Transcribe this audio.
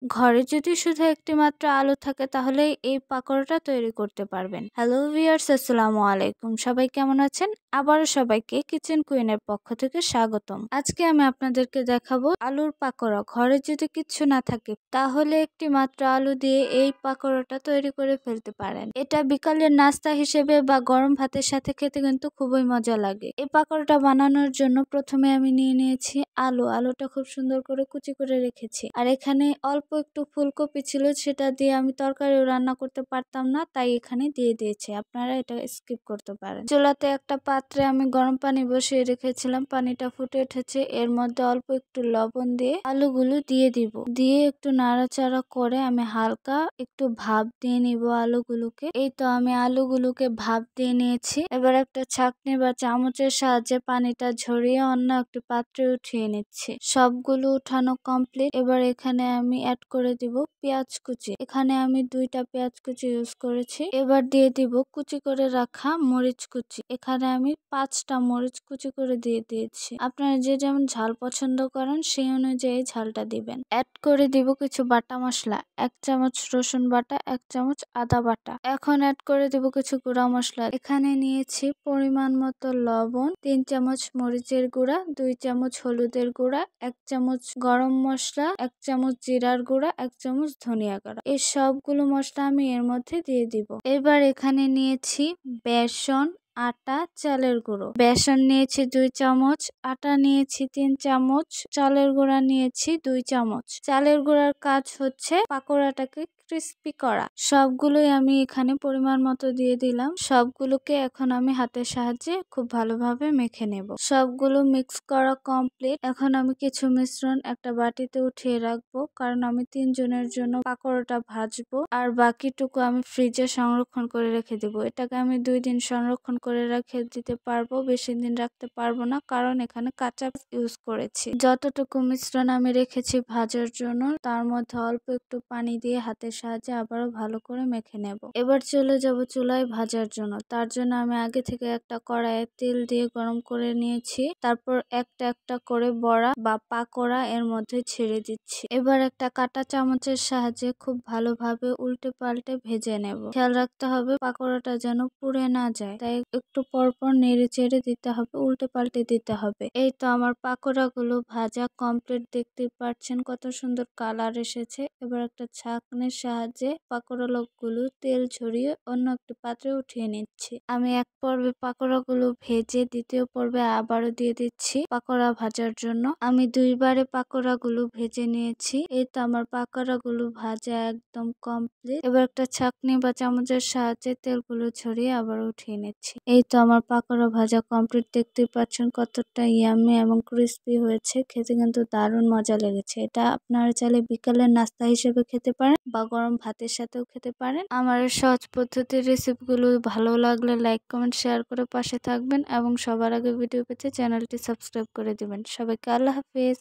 ঘরে যদি শুধু একটি মাত্র আলু থাকে তাহলে এই পাকোড়াটা তৈরি করতে পারবেন। হ্যালো ভিউয়ার্স, আসসালামু আলাইকুম। সবাই কেমন আছেন? আবারও সবাইকে কিচেন কুইনের পক্ষ থেকে স্বাগতম। আজকে আমি আপনাদেরকে দেখাবো আলুর পাকোড়া। ঘরে যদি কিচ্ছু না থাকে তাহলে একটি মাত্র আলু দিয়ে এই পাকোড়াটা তৈরি করে ফেলতে পারেন। এটা বিকালের নাস্তা হিসেবে বা গরম ভাতের সাথে খেতে কিন্তু খুবই মজা লাগে। এই পাকোড়াটা বানানোর জন্য প্রথমে আমি নিয়ে নিয়েছি আলুটা খুব সুন্দর করে কুচি করে রেখেছি। আর এখানে অল্প একটু ফুলকপি ছিল, সেটা দিয়ে আমি তরকারিও রান্না করতে পারতাম না, তাই এখানে দিয়ে দিয়েছি। আপনারা এটা স্কিপ করতে পারেন। চুলাতে একটা পাত্রে আমি গরম পানি বসিয়ে রেখেছিলাম। পানিটা ফুটে উঠেছে, এর মধ্যে অল্প একটু লবণ দিয়ে আলুগুলো দিয়ে দিব। দিয়ে একটু নাড়াচাড়া করে আমি হালকা একটু ভাপ দিয়ে নিব আলুগুলোকে। এই তো আমি আলুগুলোকে ভাপ দিয়ে নিয়েছি। এবার একটা ছাঁকনি বা চামচের সাহায্যে পানিটা ঝরিয়ে অন্য একটি পাত্রে উঠিয়ে নিচ্ছি। সবগুলো উঠানো কমপ্লিট। এবার এখানে আমি অ্যাড করে দিব পেঁয়াজ কুচি। এখানে আমি 2টা পেঁয়াজ কুচি ইউজ করেছি। এবার দিয়ে দিব কুচি করে রাখা মরিচ কুচি। এখানে আমি 5টা মরিচ কুচি করে দিয়ে দিয়েছি। আপনারা যে যেমন ঝাল পছন্দ করেন সেই অনুযায়ী ঝালটা দিবেন। অ্যাড করে দিব কিছু বাটা মশলা, 1 চামচ রসুন বাটা, 1 চামচ আদা বাটা। এখন অ্যাড করে দিব কিছু গুঁড়া মশলা। এখানে নিয়েছি পরিমাণ মতো লবণ, 3 চামচ মরিচের গুঁড়া, 2 চামচ হলুদের গুঁড়া, 1 চামচ গরম মশলা, 1 চামচ জিরার গুঁড়া, 1 চামচ ধনিয়া গুঁড়া। এই সবগুলো মশলা আমি এর মধ্যে দিয়ে দিব। এবার এখানে নিয়েছি বেসন, আটা, চালের গুঁড়ো। বেসন নিয়েছি 2 চামচ, আটা নিয়েছি 3 চামচ, চালের গুঁড়া নিয়েছি 2 চামচ। চালের গুঁড়ার কাজ হচ্ছে পাকোড়াটাকে ক্রিস্পি করা। সবগুলোই আমি এখানে পরিমাণ মতো দিয়ে দিলাম। সবগুলোকে এখন আমি হাতের সাহায্যে খুব ভালোভাবে মেখে নেব। সবগুলো মিক্স করা কমপ্লিট। এখন আমি কিছু মিশ্রণ একটা বাটিতে উঠিয়ে রাখবো, কারণ আমি 3 জনের জন্য পাকোড়াটা ভাজবো। আর বাকিটুকু আমি ফ্রিজে সংরক্ষণ করে রেখে দিব। এটাকে আমি 2 দিন সংরক্ষণ করে রেখে দিতে পারবো, বেশি দিন রাখতে পারবো না, কারণ এখানে কাঁচা ইউজ করেছি। যতটুকু মিশ্রণ আমি রেখেছি ভাজার জন্য তার মধ্যে অল্প একটু পানি দিয়ে হাতের সাহায্যে আবারও ভালো করে মেখে নেব। এবার চলে যাব চুলায় ভাজার জন্য। তার জন্য আমি আগে থেকে একটা কড়াইয়ে তেল দিয়ে গরম করে নিয়েছি। তারপর একটা একটা করে বড়া বা পাকোড়া এর মধ্যে ছেড়ে দিচ্ছি। এবার একটা কাঁটা চামচের সাহায্যে খুব ভালোভাবে উল্টে পাল্টে ভেজে নেব। খেয়াল রাখতে হবে পাকোড়াটা যেন পুড়ে না যায়, তাই একটু পরপর নেড়ে চেড়ে দিতে হবে, উল্টে পাল্টে দিতে হবে। এই তো আমার পাকোড়াগুলো ভাজা কমপ্লিট। দেখতেই পাচ্ছেন কত সুন্দর কালার এসেছে। এবার একটা ছাঁকনির সাহায্যে পাকোড়াগুলো তেল ঝরিয়ে অন্য একটি পাত্রে উঠিয়ে নিচ্ছি। আমি এক পর্বে পাকোড়াগুলো ভেজে দ্বিতীয় পর্বে আবারও দিয়ে দিচ্ছি পাকোড়া ভাজার জন্য। আমি 2 বারে পাকোড়াগুলো ভেজে নিয়েছি। এই তো আমার পাকোড়াগুলো ভাজা একদম কমপ্লিট। এবার একটা ছাঁকনি বা চামচের সাহায্যে তেলগুলো ছড়িয়ে আবার উঠিয়ে নিচ্ছি। এই তো আমার পাকোড়া ভাজা কমপ্লিট। দেখতেই পাচ্ছেন কতটা ইয়ামি এবং ক্রিস্পি হয়েছে। খেতে কিন্তু দারুণ মজা লেগেছে। এটা আপনারা চাইলে বিকালের নাস্তা হিসেবে খেতে পারেন বা গরম ভাতের সাথেও খেতে পারেন। আমার এই সহজ পদ্ধতির রেসিপিগুলো ভালো লাগলে লাইক, কমেন্ট, শেয়ার করে পাশে থাকবেন এবং সবার আগে ভিডিও পেতে চ্যানেলটি সাবস্ক্রাইব করে দিবেন। সবাইকে আল্লাহ হাফেজ।